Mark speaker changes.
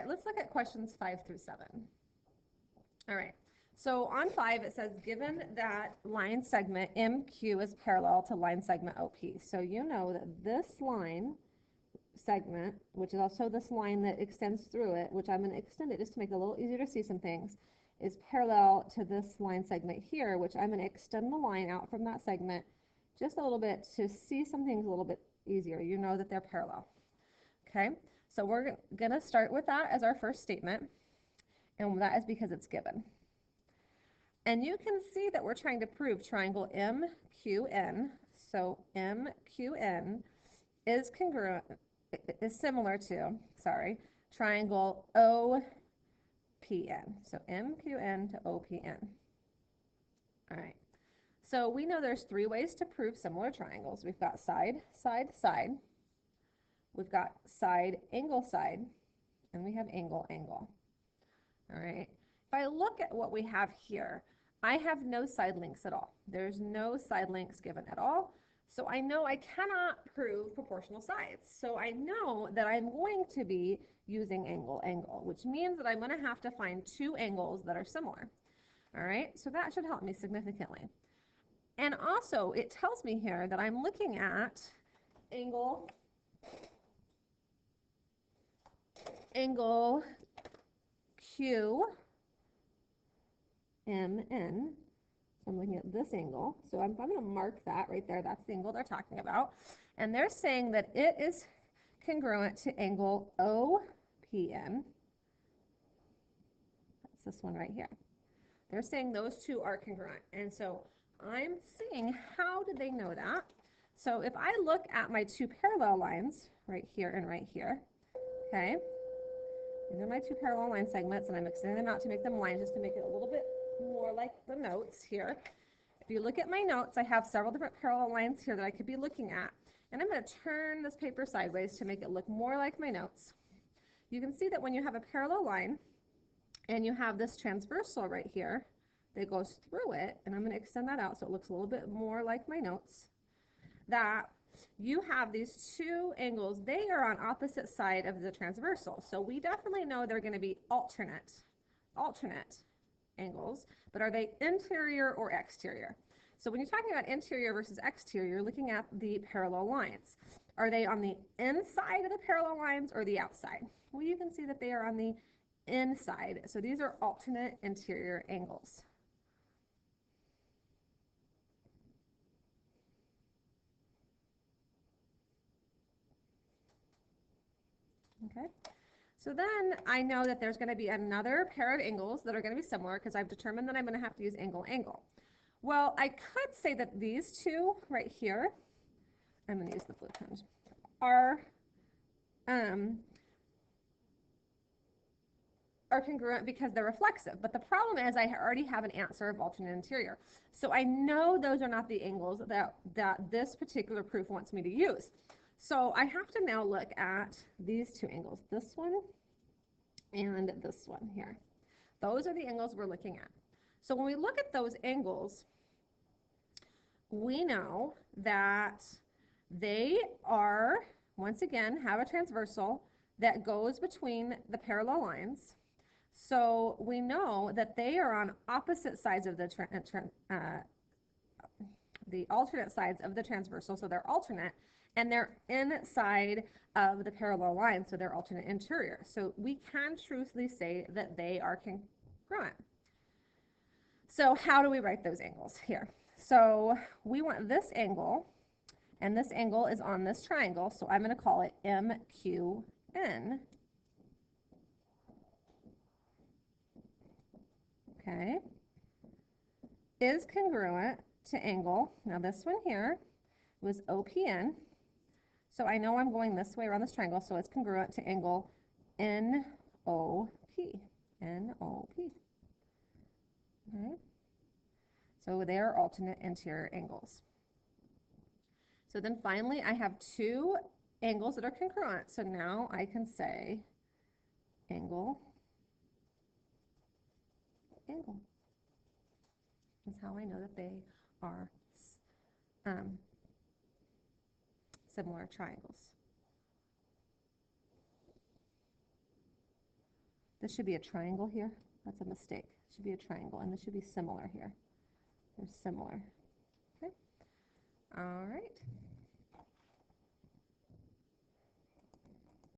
Speaker 1: right, let's look at questions 5 through 7. All right, so on 5 it says, given that line segment MQ is parallel to line segment OP. So you know that this line segment, which is also this line that extends through it, which I'm going to extend it just to make it a little easier to see some things, is parallel to this line segment here, which I'm going to extend the line out from that segment just a little bit to see some things a little bit easier. You know that they're parallel. Okay, so we're going to start with that as our first statement, and that is because it's given. And you can see that we're trying to prove triangle MQN. So MQN is congruent, is similar to, triangle OPN. So MQN to OPN. All right. So we know there's 3 ways to prove similar triangles. We've got side, side, side. We've got side, side, and we have angle, angle. All right. If I look at what we have here, I have no side links at all. There's no side links given at all. So I know I cannot prove proportional sides. So I know that I'm going to be using angle, angle, which means that I'm going to have to find 2 angles that are similar. All right. So that should help me significantly. And also, it tells me here that I'm looking at angle QMN. So I'm looking at this angle. So I'm going to mark that right there. That's the angle they're talking about. And they're saying that it is congruent to angle OPN. That's this one right here. They're saying those 2 are congruent. And so I'm seeing, how did they know that? So if I look at my 2 parallel lines right here and right here, okay, these are my 2 parallel line segments, and I'm extending them out to make them lines just to make it a little bit more like the notes here. If you look at my notes, I have several different parallel lines here that I could be looking at. And I'm going to turn this paper sideways to make it look more like my notes. You can see that when you have a parallel line and you have this transversal right here that goes through it, and I'm going to extend that out so it looks a little bit more like my notes, that you have these 2 angles. They are on opposite side of the transversal. So we definitely know they're going to be alternate angles, but are they interior or exterior? So when you're talking about interior versus exterior, you're looking at the parallel lines. Are they on the inside of the parallel lines or the outside? Well, you can see that they are on the inside. So these are alternate interior angles. Okay. So then I know that there's going to be another pair of angles that are going to be similar because I've determined that I'm going to have to use angle, angle. Well, I could say that these 2 right here, I'm going to use the blue tones, are congruent because they're reflexive. But the problem is I already have an answer of alternate interior. So I know those are not the angles that this particular proof wants me to use. So I have to now look at these 2 angles, this one and this one here. Those are the angles we're looking at. So when we look at those angles, we know that they are, once again, have a transversal that goes between the parallel lines. So we know that they are on opposite sides of the alternate sides of the transversal, so they're alternate, and they're inside of the parallel line, so they're alternate interior. So we can truthfully say that they are congruent. So how do we write those angles here? So we want this angle, and this angle is on this triangle, so I'm going to call it MQN. Okay, is congruent to angle, now this one here was OPN, so I know I'm going this way around this triangle, so it's congruent to angle NOP, NOP, okay, so they are alternate interior angles. So then finally I have 2 angles that are congruent, so now I can say angle, angle. That's how I know that they are similar triangles. This should be a triangle here. That's a mistake. It should be a triangle, and this should be similar here. They're similar.